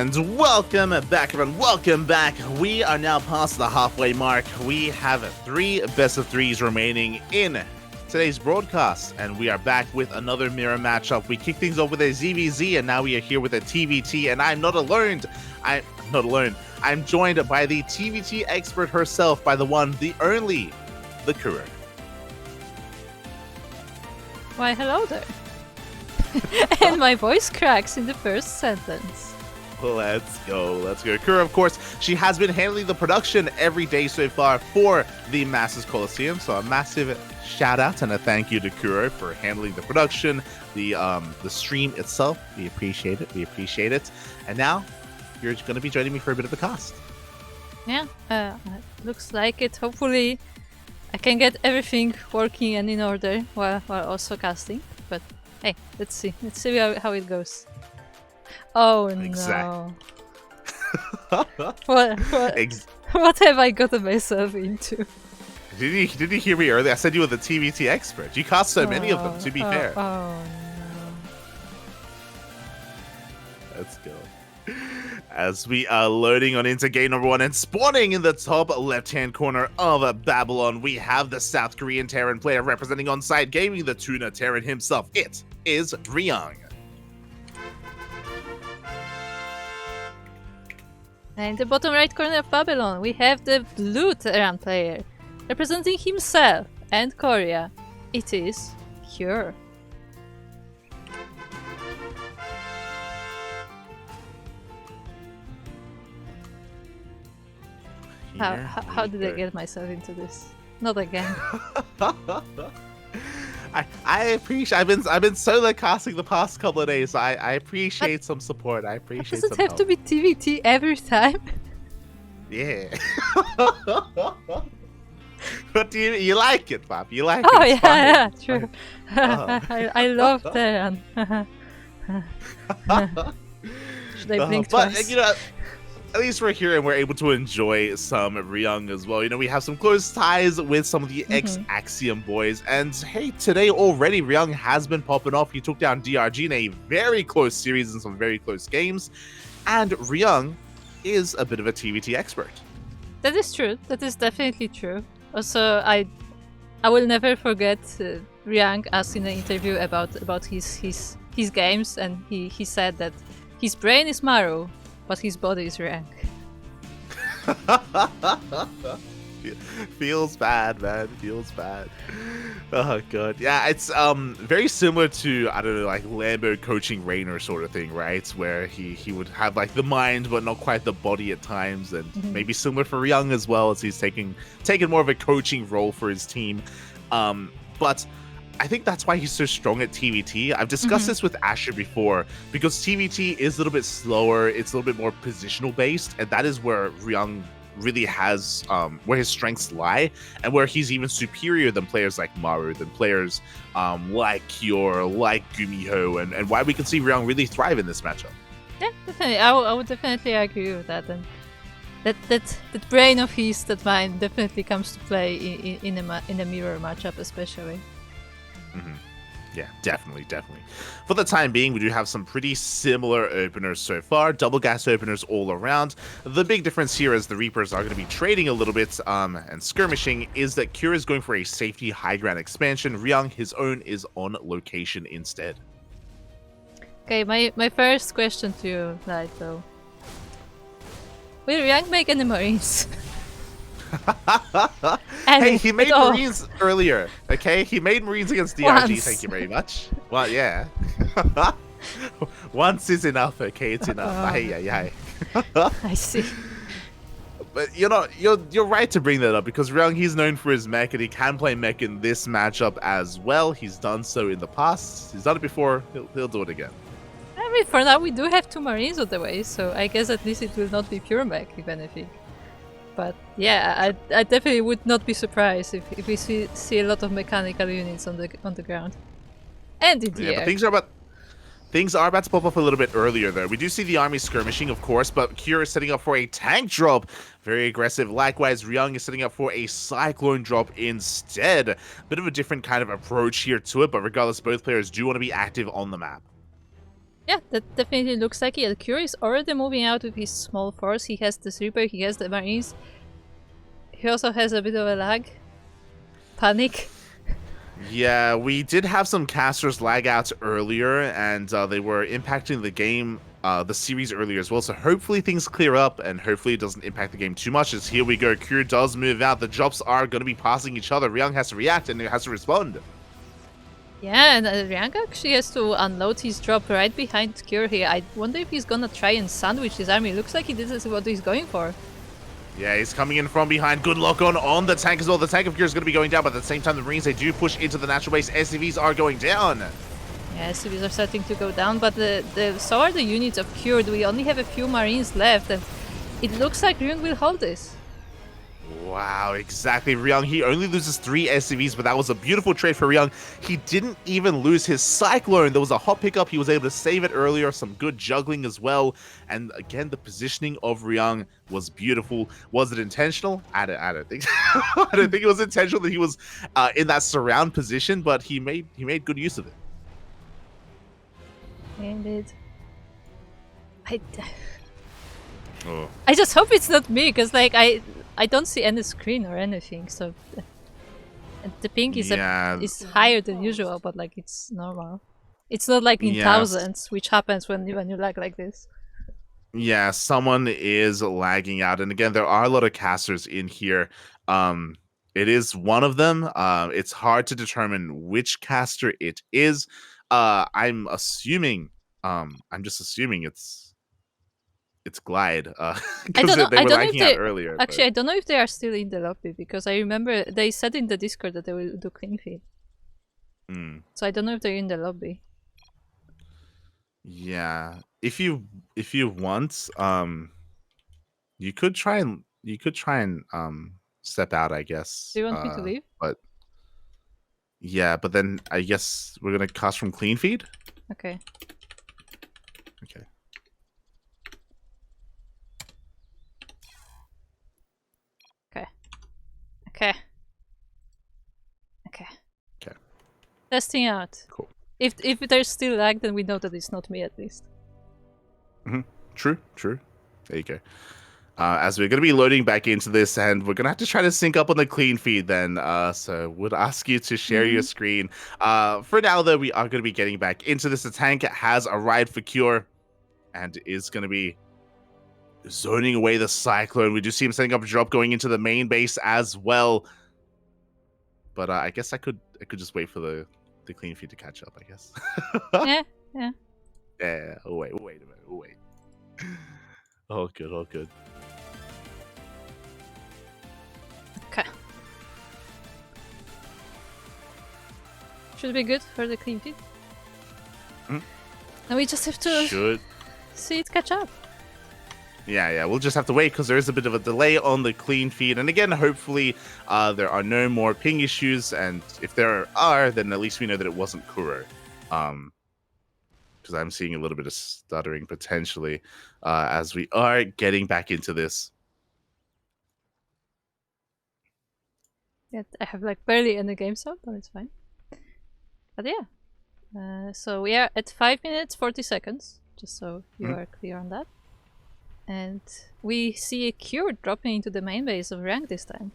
And welcome back, everyone. Welcome back. We are now past the halfway mark. We have 3 best of 3s remaining in today's broadcast, and we are back with another mirror matchup. We kicked things off with a ZVZ, and now we are here with a TvT, and I'm not alone. I'm not alone. I'm joined by the TvT expert herself, by the one, the only, the Kuro. Why, hello there. And my voice cracks in the first sentence. Let's go. Let's go. Kuro, of course, she has been handling the production every day so far for the Masters Coliseum. So a massive shout out and a thank you to Kuro for handling the production, the stream itself. We appreciate it. We appreciate it. And now you're going to be joining me for a bit of a cast. Yeah, looks like it. Hopefully I can get everything working and in order while also casting. But hey, let's see. Let's see how it goes. Oh no. What have I gotten myself into? Did you hear me earlier? I said you were the TvT expert. You cast so many of them, to be fair. Oh no. Let's go. As we are loading on into game number 1 and spawning in the top left-hand corner of Babylon, we have the South Korean Terran player representing on-site gaming, the Tuna Terran himself. It is Ryung. And in the bottom right corner of Babylon, we have the blue Terran player representing himself and Korea. It is Cure. How did I get myself into this? Not again. I appreciate. I've been solo casting the past couple of days. So I appreciate some support. I appreciate. Does it have to be TvT every time? Yeah. But do you like it, Pop? You like it? Oh it's yeah, true. Oh. I love Terran. Should I blink twice? But you know, at least we're here and we're able to enjoy some Ryung as well. You know, we have some close ties with some of the ex-Axiom boys. And hey, today already Ryung has been popping off. He took down DRG in a very close series and some very close games. And Ryung is a bit of a TvT expert. That is true. That is definitely true. Also, I will never forget Ryung asked in an interview about his games, and he said that his brain is Maru, but his body is Ryung. Feels bad, man. Feels bad. Oh god. Yeah, it's very similar to, I don't know, like Lambo coaching Rainer sort of thing, right? Where he would have like the mind but not quite the body at times, and maybe similar for Ryung as well, as he's taking more of a coaching role for his team. But I think that's why he's so strong at TvT. I've discussed this with Asher before, because TvT is a little bit slower, it's a little bit more positional based, and that is where Ryung really has where his strengths lie, and where he's even superior than players like Maru, than players like Kyor, like Gumiho, and why we can see Ryung really thrive in this matchup. Yeah, definitely. I would definitely agree with that, and that brain of his, that mind, definitely comes to play in a mirror matchup, especially. Yeah, definitely. For the time being, we do have some pretty similar openers so far. Double gas openers all around. The big difference here, as the Reapers are going to be trading a little bit and skirmishing, is that Kira is going for a safety high ground expansion. Ryung, his own, is on location instead. Okay, my first question to you, Light, though. Will Ryung make any Marines? Hey, he made Marines earlier, okay? He made Marines against DRG, Once. Thank you very much. Well, yeah. Once is enough, okay? It's enough. Aye. I see. But you're right to bring that up, because Ryung, he's known for his mech, and he can play mech in this matchup as well. He's done so in the past. He's done it before. He'll do it again. I mean, for now we do have 2 Marines on the way, so I guess at least it will not be pure mech, if anything. But yeah, I definitely would not be surprised if we see a lot of mechanical units on the ground. And in the air. But things are about to pop up a little bit earlier, though. We do see the army skirmishing, of course, but Kira is setting up for a tank drop. Very aggressive. Likewise, Ryung is setting up for a cyclone drop instead. Bit of a different kind of approach here to it, but regardless, both players do want to be active on the map. Yeah, that definitely looks like it. Cure is already moving out with his small force. He has the Reaper, he has the Marines. He also has a bit of a lag. Panic. Yeah, we did have some casters lag out earlier, and they were impacting the game, the series earlier as well. So hopefully things clear up, and hopefully it doesn't impact the game too much. As here we go, Cure does move out. The drops are going to be passing each other. Ryung has to react, and he has to respond. Yeah, and Ryung actually has to unload his drop right behind Cure here. I wonder if he's gonna try and sandwich his army. Looks like this is what he's going for. Yeah, he's coming in from behind. Good lock on the tank as well. The tank of Cure is going to be going down, but at the same time, the Marines, they do push into the natural base. SCVs are going down. Yeah, SCVs are starting to go down, but so are the units of Cured. We only have a few Marines left, and it looks like Ryung will hold this. Wow, exactly. Ryung, he only loses 3 SCVs, but that was a beautiful trade for Ryung. He didn't even lose his Cyclone. There was a hot pickup. He was able to save it earlier. Some good juggling as well. And again, the positioning of Ryung was beautiful. Was it intentional? I don't think I don't think it was intentional that he was in that surround position, but he made good use of it. Indeed. Oh. I just hope it's not me, because like I don't see any screen or anything, so the ping is is higher than usual, but like it's normal. It's not like in thousands, which happens when you lag like this. Yeah, someone is lagging out, and again, there are a lot of casters in here. It is one of them. It's hard to determine which caster it is. I'm assuming. I'm just assuming it's Glide. I don't know. They I were don't know if lagging out they earlier. actually. I don't know if they are still in the lobby, because I remember they said in the Discord that they will do clean feed. So I don't know if they're in the lobby. Yeah, if you want, you could try and step out, I guess. Do you want me to leave? But yeah, but then I guess we're gonna cast from clean feed. Okay. Okay. Okay. Okay. Okay. Okay. Testing out. Cool. If there's still lag, then we know that it's not me at least. True. There you go. As we're going to be loading back into this, and we're going to have to try to sync up on the clean feed then. So would ask you to share your screen. For now, though, we are going to be getting back into this. The tank has arrived for Cure and is going to be zoning away the Cyclone. We do see him setting up a drop going into the main base as well. But I guess I could just wait for the clean feed to catch up, I guess. Yeah. Yeah, wait a minute. Wait. All good. Okay. Should be good for the clean feed. And we just have to see it catch up. Yeah, we'll just have to wait because there is a bit of a delay on the clean feed. And again, hopefully there are no more ping issues. And if there are, then at least we know that it wasn't Kuro. Because I'm seeing a little bit of stuttering potentially as we are getting back into this. Yeah, I have like barely any game sound, but it's fine. But yeah. So we are at 5 minutes 40 seconds, just so you are clear on that. And we see a Cure dropping into the main base of Ryung this time.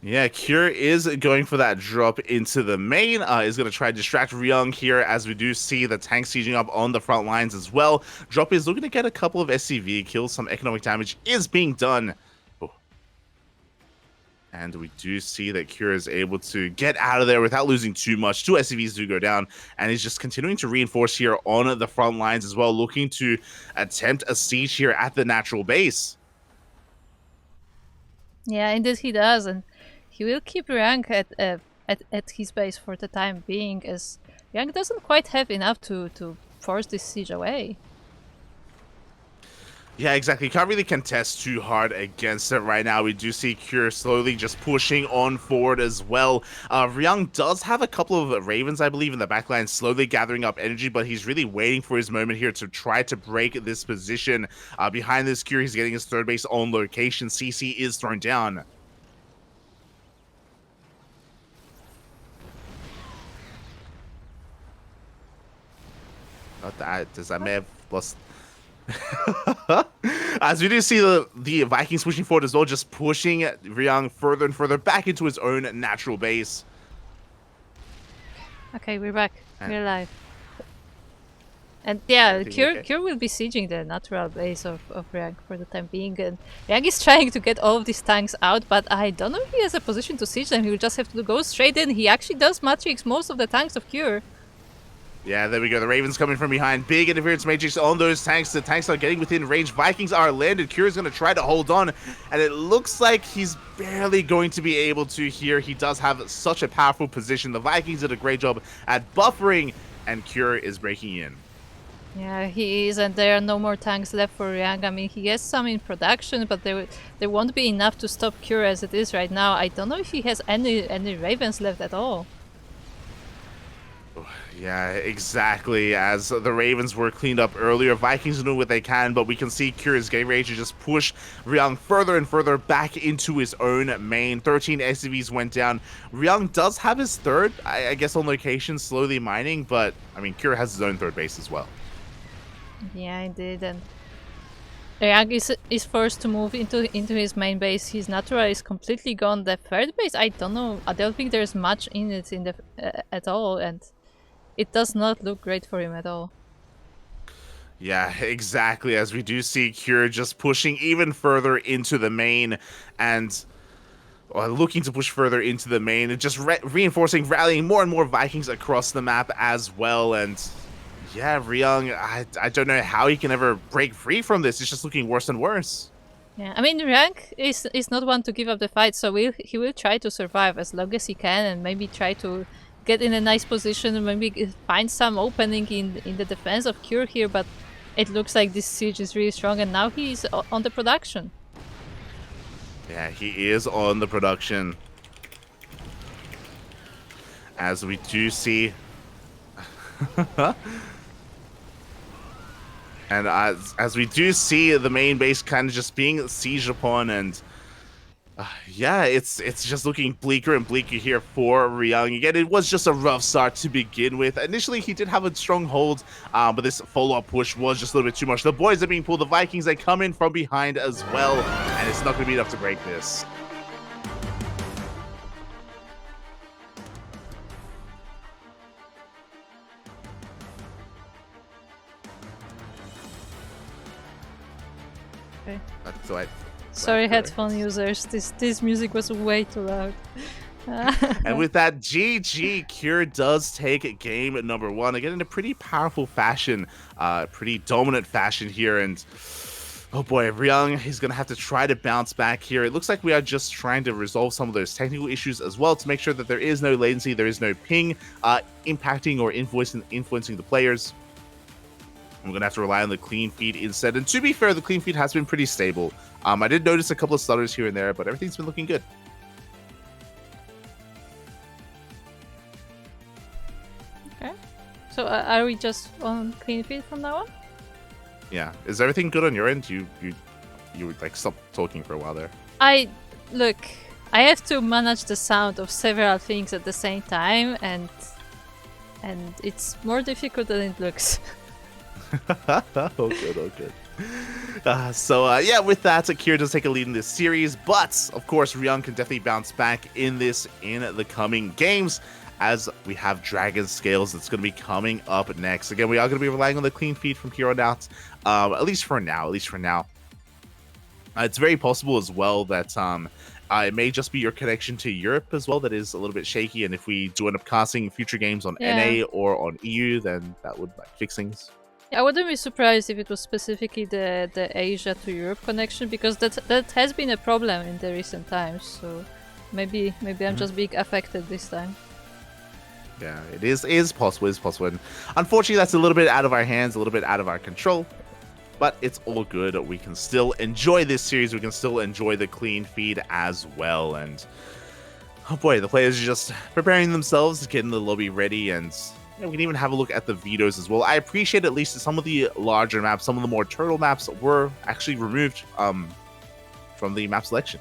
Yeah, Cure is going for that drop into the main. Is going to try to distract Ryung here, as we do see the tank sieging up on the front lines as well. Drop is looking to get a couple of SCV kills. Some economic damage is being done. And we do see that Cure is able to get out of there without losing too much. 2 SCVs do go down, and he's just continuing to reinforce here on the front lines as well, looking to attempt a siege here at the natural base. Yeah, indeed he does, and he will keep Ryung at his base for the time being, as Ryung doesn't quite have enough to force this siege away. Yeah, exactly. You can't really contest too hard against it right now. We do see Cure slowly just pushing on forward as well. Ryung does have a couple of Ravens, I believe, in the backline, slowly gathering up energy, but he's really waiting for his moment here to try to break this position. Behind this Cure, he's getting his third base on location. CC is thrown down. Not that. Does that may have lost. As we do see the Vikings pushing forward as well, just pushing Ryung further and further back into his own natural base. Okay, we're back. We're alive. And yeah, Cure will be sieging the natural base of Ryung for the time being. And Ryung is trying to get all of these tanks out, but I don't know if he has a position to siege them. He will just have to go straight in. He actually does matrix most of the tanks of Cure. Yeah, there we go. The Ravens coming from behind. Big interference matrix on those tanks. The tanks are getting within range. Vikings are landed. Cure is going to try to hold on. And it looks like he's barely going to be able to here. He does have such a powerful position. The Vikings did a great job at buffering. And Cure is breaking in. Yeah, he is, and there are no more tanks left for Ryung. I mean, he has some in production, but there won't be enough to stop Cure as it is right now. I don't know if he has any Ravens left at all. Yeah, exactly. As the Ravens were cleaned up earlier, Vikings do what they can, but we can see Cure is getting ready to just push Ryung further and further back into his own main. 13 SCVs went down. Ryung does have his third, I guess, on location, slowly mining, but I mean, Cure has his own third base as well. Yeah, indeed, and Ryung is forced to move into his main base. His natural is completely gone. The third base, I don't know. I don't think there's much in it at all, and it does not look great for him at all. Yeah, exactly. As we do see Cure just pushing even further into the main and looking to push further into the main and just reinforcing, rallying more and more Vikings across the map as well. And yeah, Ryung, I don't know how he can ever break free from this. It's just looking worse and worse. Yeah, I mean, Ryung is not one to give up the fight, so he will try to survive as long as he can and maybe try to get in a nice position and maybe find some opening in the defense of Cure here, but it looks like this siege is really strong and now he's on the production. Yeah, he is on the production. As we do see... And as we do see the main base kind of just being sieged upon, and yeah, it's just looking bleaker and bleaker here for Ryung. Again, it was just a rough start to begin with. Initially, he did have a strong hold, but this follow-up push was just a little bit too much. The boys are being pulled. The Vikings, they come in from behind as well, and it's not going to be enough to break this. Okay. So sorry, headphone users. This music was way too loud. And with that, GG, Cure does take game number 1 again in a pretty powerful fashion, pretty dominant fashion here. And oh boy, Ryung, he's gonna have to try to bounce back here. It looks like we are just trying to resolve some of those technical issues as well to make sure that there is no latency, there is no ping impacting or influencing the players. We're going to have to rely on the clean feed instead. And to be fair, the clean feed has been pretty stable. I did notice a couple of stutters here and there, but everything's been looking good. Okay. So are we just on clean feed from now on? Yeah. Is everything good on your end? You would like stop talking for a while there. Look, I have to manage the sound of several things at the same time, and it's more difficult than it looks. Oh good. Yeah, with that, Akira does take a lead in this series, but of course Ryung can definitely bounce back in the coming games, as we have Dragon Scales that's going to be coming up next. Again, we are going to be relying on the clean feed from here on out, at least for now. It's very possible as well that it may just be your connection to Europe as well that is a little bit shaky, and if we do end up casting future games on NA or on EU, then that would fix things. I wouldn't be surprised if it was specifically the Asia to Europe connection, because that has been a problem in the recent times. So maybe I'm just being affected this time. Yeah, it is possible. And unfortunately, that's a little bit out of our hands, a little bit out of our control. But it's all good. We can still enjoy this series. We can still enjoy the clean feed as well. And oh boy, the players are just preparing themselves, getting the lobby ready, and we can even have a look at the vetoes as well. I appreciate at least some of the larger maps, some of the more turtle maps were actually removed from the map selection.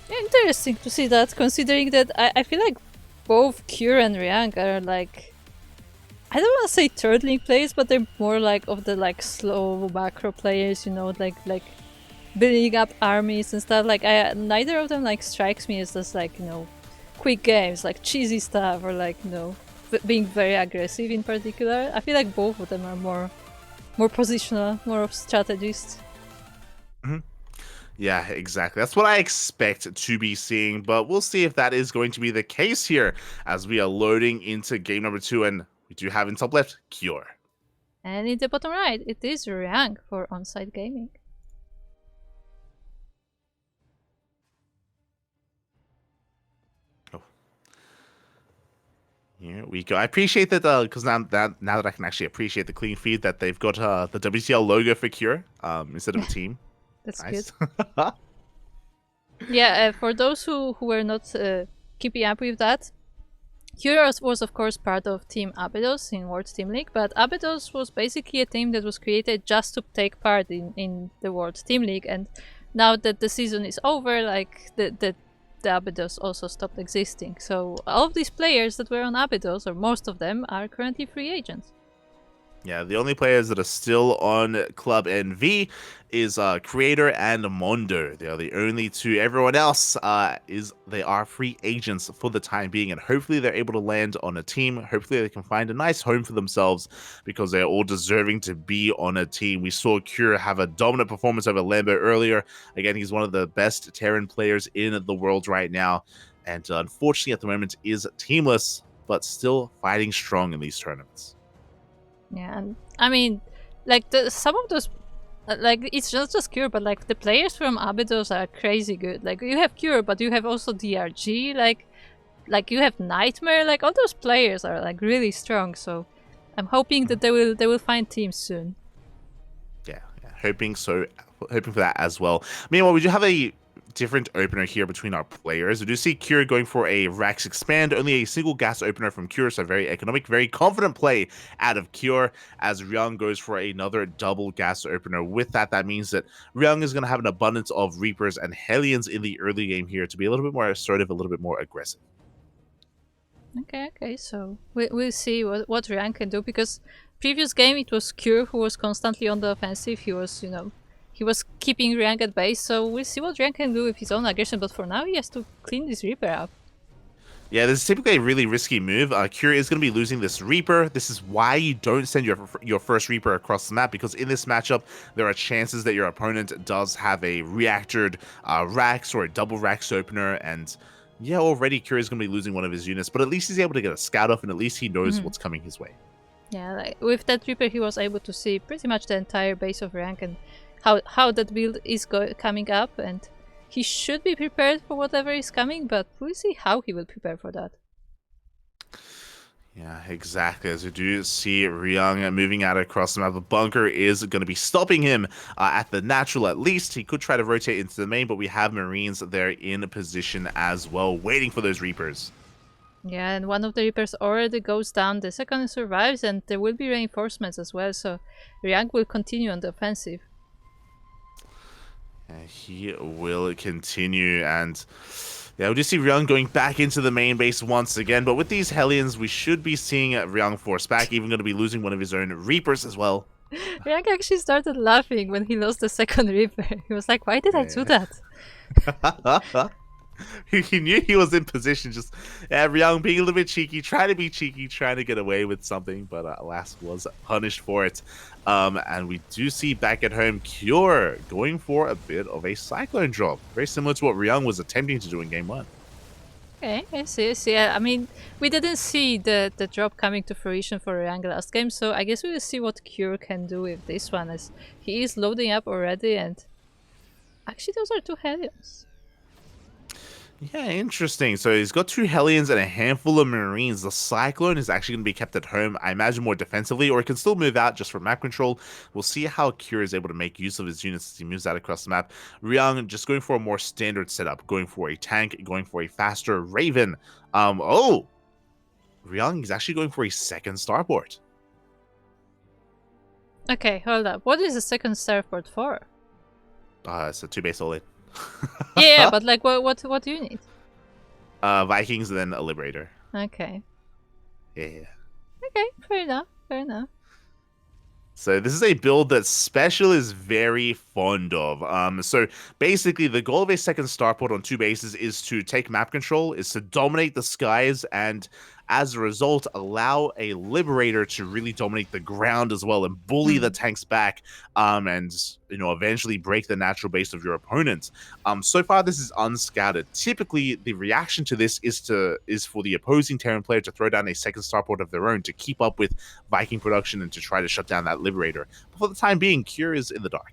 Yeah, interesting to see that, considering that I feel like both Cure and Ryung are I don't want to say turtling players, but they're more like of the like slow macro players, you know, like building up armies and stuff. Like neither of them like strikes me as just like, you know, quick games, like cheesy stuff, or like, you know, being very aggressive in particular. I feel like both of them are more positional, more of strategists. Mm-hmm. Yeah, exactly. That's what I expect to be seeing, but we'll see if that is going to be the case here as we are loading into game number 2, and we do have in top left, Cure. And in the bottom right, it is Ryung for on-site gaming. Oh. Here we go. I appreciate that because now that I can actually appreciate the clean feed that they've got the WTL logo for Cure instead of a team. That's nice. good. Yeah, for those who were not keeping up with that, Cure was of course part of Team Abydos in World Team League, but Abydos was basically a team that was created just to take part in the World Team League, and now that the season is over, like the Abydos also stopped existing. So all of these players that were on Abydos, or most of them, are currently free agents. Yeah, the only players that are still on Club NV is Creator and Mondo. They are the only two. Everyone else they are free agents for the time being, and hopefully they're able to land on a team. Hopefully they can find a nice home for themselves because they're all deserving to be on a team. We saw Cure have a dominant performance over Lambo earlier. Again, he's one of the best Terran players in the world right now, and unfortunately at the moment is teamless, but still fighting strong in these tournaments. Yeah, and I mean, like some of those, like it's not just Cure, but like the players from Abydos are crazy good. Like you have Cure, but you have also DRG. Like you have Nightmare. Like all those players are like really strong. So I'm hoping that they will find teams soon. Yeah, hoping so. Hoping for that as well. Meanwhile, we do have a different opener here between our players. We do see Cure going for a Rax Expand, only a single gas opener from Cure, so very economic, very confident play out of Cure, as Ryung goes for another double gas opener. With that, that means that Ryung is going to have an abundance of Reapers and Hellions in the early game here to be a little bit more assertive, a little bit more aggressive. Okay, so we'll see what Ryung can do, because previous game it was Cure who was constantly on the offensive. He was, you know, he was keeping Ryung at base, so we'll see what Ryung can do with his own aggression, but for now he has to clean this Reaper up. Yeah, this is typically a really risky move. Cure is going to be losing this Reaper. This is why you don't send your first Reaper across the map, because in this matchup, there are chances that your opponent does have a reactored Rax or a double Rax opener, and yeah, already Cure is going to be losing one of his units, but at least he's able to get a scout off, and at least he knows what's coming his way. Yeah, like with that Reaper he was able to see pretty much the entire base of Ryung and how that build is coming up, and he should be prepared for whatever is coming, but we'll see how he will prepare for that. Yeah, exactly. As we do see Ryung moving out across the map, the bunker is going to be stopping him at the natural at least. He could try to rotate into the main, but we have Marines there in position as well, waiting for those Reapers. Yeah, and one of the Reapers already goes down, the second survives, and there will be reinforcements as well, so Ryung will continue on the offensive. He will continue, and yeah, we just see Ryung going back into the main base once again, but with these Hellions, we should be seeing Ryung force back, even going to be losing one of his own Reapers as well. Ryung actually started laughing when he lost the second Reaper. He was like, why did I do that? He knew he was in position, just Ryung being a little bit cheeky, trying to be cheeky, trying to get away with something, but alas, was punished for it. And we do see back at home Cure going for a bit of a Cyclone drop, very similar to what Ryung was attempting to do in game 1. Okay, I see. I mean, we didn't see the drop coming to fruition for Ryung last game, so I guess we will see what Cure can do with this one, as he is loading up already, and actually those are 2 Hellions. Yeah, interesting. So he's got 2 Hellions and a handful of Marines. The Cyclone is actually going to be kept at home, I imagine more defensively, or it can still move out just for map control. We'll see how Cure is able to make use of his units as he moves out across the map. Ryung just going for a more standard setup, going for a tank, going for a faster Raven. Ryung is actually going for a second starport. Okay, hold up. What is the second starport for? It's a 2-base all-in. Yeah, but like, what do you need? Vikings and then a Liberator. Okay. Yeah. Okay, fair enough. fair enough. So this is a build that Special is very fond of. So basically, the goal of a second starport on two bases is to take map control, is to dominate the skies, and as a result, allow a Liberator to really dominate the ground as well and bully the tanks back, and eventually break the natural base of your opponent. So far this is unscouted. Typically, the reaction to this is for the opposing Terran player to throw down a second starport of their own to keep up with Viking production and to try to shut down that Liberator. But for the time being, Cure is in the dark.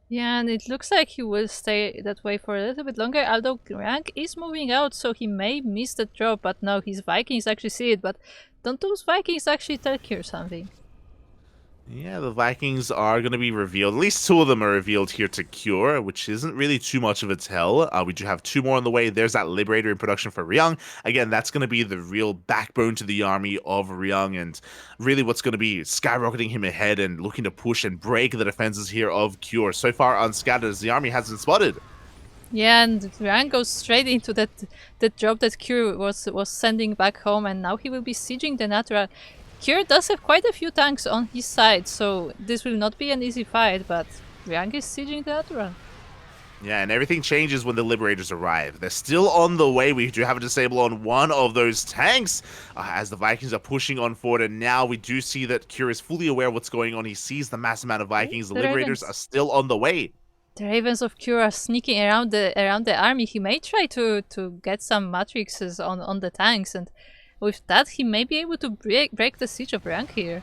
Yeah, and it looks like he will stay that way for a little bit longer, although Ryung is moving out, so he may miss the drop, but now his Vikings actually see it, but don't those Vikings actually tell Cure something? Yeah, the Vikings are going to be revealed. At least two of them are revealed here to Cure, which isn't really too much of a tell. We do have two more on the way. There's that Liberator in production for Ryung. Again, that's going to be the real backbone to the army of Ryung, and really what's going to be skyrocketing him ahead and looking to push and break the defenses here of Cure. So far unscattered as the army hasn't spotted. Yeah, and Ryung goes straight into that job that Cure was sending back home, and now he will be sieging the Natural. Cure does have quite a few tanks on his side, so this will not be an easy fight, but Ryung is sieging the Natural. Yeah, and everything changes when the Liberators arrive. They're still on the way. We do have a disable on one of those tanks as the Vikings are pushing on forward, and now we do see that Cure is fully aware of what's going on. He sees the mass amount of Vikings. The Liberators are still on the way. The Ravens of Cure are sneaking around the army. He may try to get some matrixes on the tanks, and with that he may be able to break the siege of Ryung here.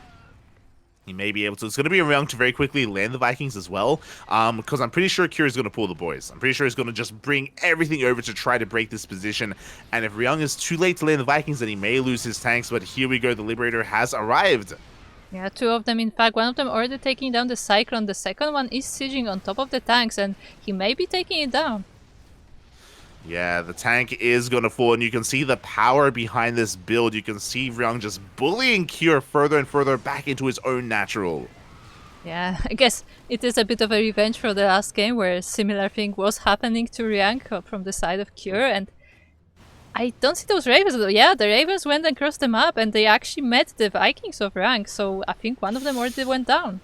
He may be able to. It's going to be around to very quickly land the Vikings as well, because I'm pretty sure Cure is going to pull the boys. I'm pretty sure he's going to just bring everything over to try to break this position, and if Ryung is too late to land the Vikings, then he may lose his tanks, but here we go. The Liberator has arrived. Yeah, two of them. In fact, one of them already taking down the Cyclone. The second one is sieging on top of the tanks, and he may be taking it down. Yeah, the tank is going to fall, and you can see the power behind this build. You can see Ryung just bullying Cure further and further back into his own natural. Yeah, I guess it is a bit of a revenge for the last game where a similar thing was happening to Ryung from the side of Cure, and I don't see those Ravens though. Yeah, the Ravens went across the map and they actually met the Vikings of Ryung, so I think one of them already went down.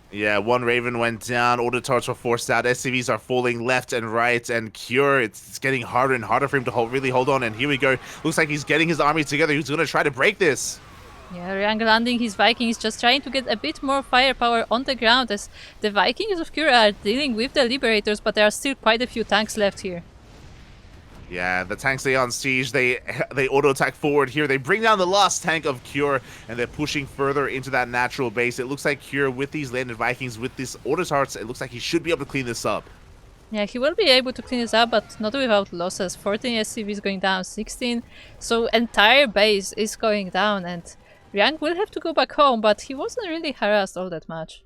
Yeah, one Raven went down, all the turrets were forced out, SCVs are falling left and right, and Cure, it's getting harder and harder for him to really hold on, and here we go. Looks like he's getting his army together. He's going to try to break this. Yeah, Ryung landing his Vikings, just trying to get a bit more firepower on the ground, as the Vikings of Cure are dealing with the Liberators, but there are still quite a few tanks left here. Yeah, the tanks stay on siege. They auto-attack forward here. They bring down the last tank of Cure, and they're pushing further into that natural base. It looks like Cure, with these landed Vikings, with this auto-tarts, it looks like he should be able to clean this up. Yeah, he will be able to clean this up, but not without losses. 14 SCVs going down, 16. So entire base is going down, and Ryung will have to go back home, but he wasn't really harassed all that much.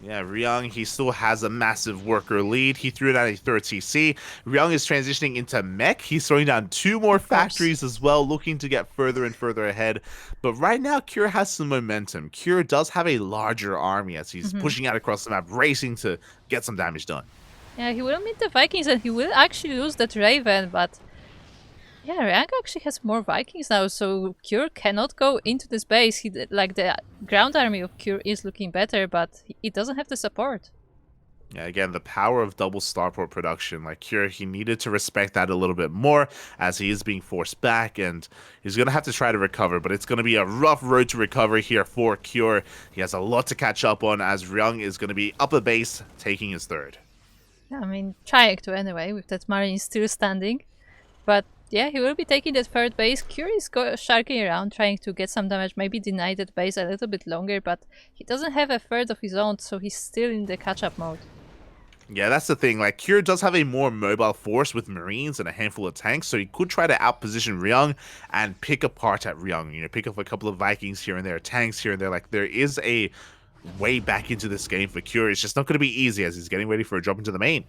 Yeah, Ryung, he still has a massive worker lead. He threw down a third CC. Ryung is transitioning into mech. He's throwing down two more factories as well, looking to get further and further ahead. But right now, Cure has some momentum. Cure does have a larger army as he's pushing out across the map, racing to get some damage done. Yeah, he will meet the Vikings and he will actually lose that Raven, but yeah, Ryung actually has more Vikings now, so Cure cannot go into this base. Like, the ground army of Cure is looking better, but it doesn't have the support. Yeah, again, the power of double starport production. Like Cure, he needed to respect that a little bit more as he is being forced back, and he's going to have to try to recover, but it's going to be a rough road to recovery here for Cure. He has a lot to catch up on as Ryung is going to be up a base, taking his third. Yeah, I mean, trying to anyway, with that Marine still standing. But yeah, he will be taking that third base. Cure is sharking around, trying to get some damage, maybe deny that base a little bit longer, but he doesn't have a third of his own, so he's still in the catch-up mode. Yeah, that's the thing. Like, Cure does have a more mobile force with Marines and a handful of tanks, so he could try to outposition Ryung and pick apart at Ryung. You know, pick up a couple of Vikings here and there, tanks here and there. Like, there is a way back into this game for Cure. It's just not going to be easy as he's getting ready for a drop into the main.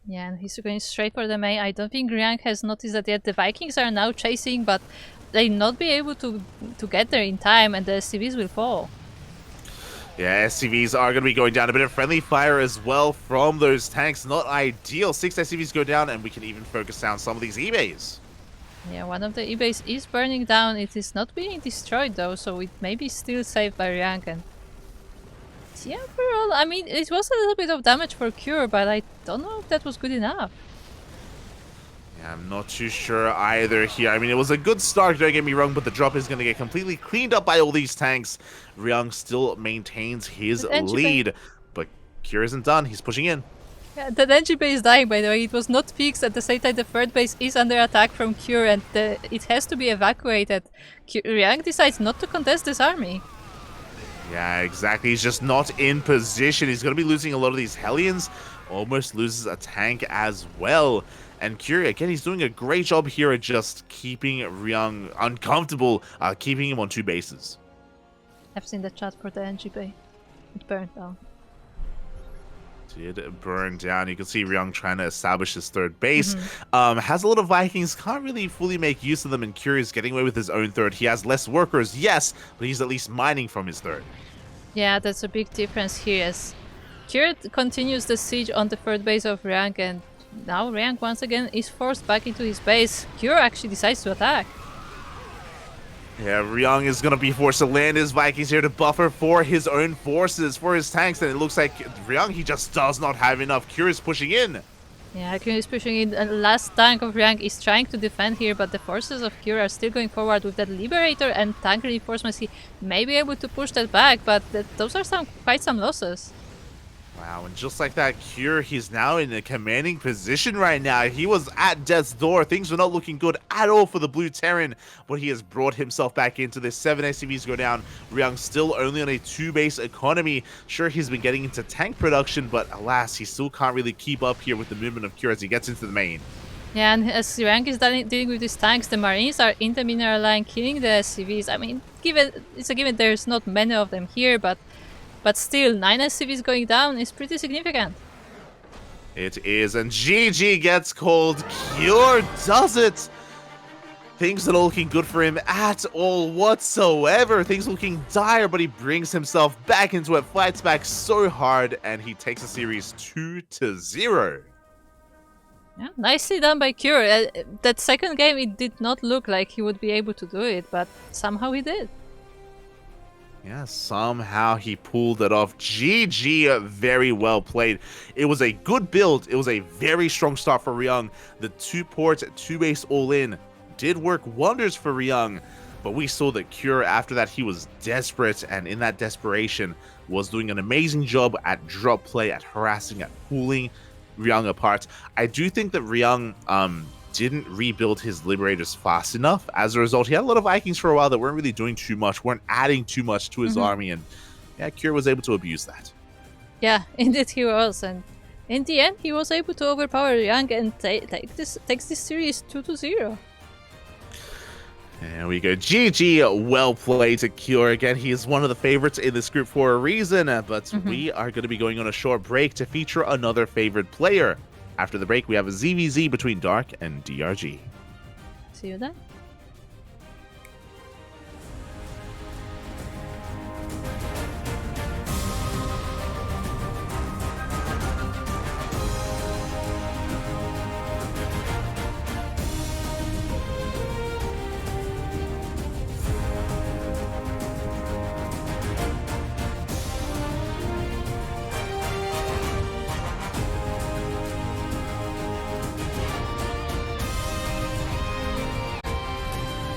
Yeah, and he's going straight for the main. I don't think Ryung has noticed that yet. The Vikings are now chasing, but they'll not be able to get there in time, and the SCVs will fall. Yeah, SCVs are going to be going down. A bit of friendly fire as well from those tanks. Not ideal. 6 SCVs go down, and we can even focus down some of these eBays. Yeah, one of the E-base is burning down. It is not being destroyed though, so it may be still saved by Ryung. And yeah, overall, I mean, it was a little bit of damage for Cure, but I don't know if that was good enough. Yeah, I'm not too sure either here. I mean, it was a good start, don't get me wrong, but the drop is going to get completely cleaned up by all these tanks. Ryung still maintains his lead, but Cure isn't done. He's pushing in. Yeah, the Denji base is dying, by the way. It was not fixed. At the same time, the third base is under attack from Cure, and it has to be evacuated. Ryung decides not to contest this army. Yeah, exactly. He's just not in position. He's going to be losing a lot of these Hellions. Almost loses a tank as well. And Cure, again, he's doing a great job here at just keeping Ryung uncomfortable, keeping him on 2 bases. I've seen the chat for the NG bay. It burned down. Did burn down. You can see Ryung trying to establish his 3rd base. Has a lot of Vikings, can't really fully make use of them, and Cure is getting away with his own 3rd. He has less workers, yes, but he's at least mining from his 3rd. Yeah, that's a big difference here as Cure continues the siege on the 3rd base of Ryung, and now Ryung once again is forced back into his base. Cure actually decides to attack. Yeah, Ryung is going to be forced to land his Vikings here to buffer for his own forces, for his tanks, and it looks like Ryung, he just does not have enough. Cure is pushing in. Yeah, Cure is pushing in. The last tank of Ryung is trying to defend here, but the forces of Cure are still going forward with that Liberator and tank reinforcements. He may be able to push that back, but those are quite some losses. Wow, and just like that, Cure, he's now in a commanding position right now. He was at death's door. Things were not looking good at all for the Blue Terran, but he has brought himself back into this. 7 SCVs go down. Ryung still only on a 2-base economy. Sure, he's been getting into tank production, but alas, he still can't really keep up here with the movement of Cure as he gets into the main. Yeah, and as Ryung is dealing with these tanks, the Marines are in the mineral line killing the SCVs. I mean, it's a given there's not many of them here, but still, 9 SCVs going down is pretty significant. It is, and GG gets called. Cure does it! Things are not looking good for him at all whatsoever. Things looking dire, but he brings himself back into it, fights back so hard, and he takes the series 2-0. Yeah, nicely done by Cure. That second game, it did not look like he would be able to do it, but somehow he did. Yeah, somehow he pulled it off. GG, very well played. It was a good build. It was a very strong start for Ryung. The 2-port, 2-base all-in did work wonders for Ryung, but we saw that Cure, after that, he was desperate, and in that desperation, was doing an amazing job at drop play, at harassing, at pulling Ryung apart. I do think that Ryung didn't rebuild his Liberators fast enough. As a result, he had a lot of Vikings for a while that weren't really doing too much, weren't adding too much to his army, and yeah, Cure was able to abuse that. Yeah, indeed he was, and in the end, he was able to overpower Ryung and takes this series 2-0. There we go. GG, well played to Cure. Again, he is one of the favorites in this group for a reason, but we are going to be going on a short break to feature another favorite player. After the break, we have a ZVZ between Dark and DRG. See you then.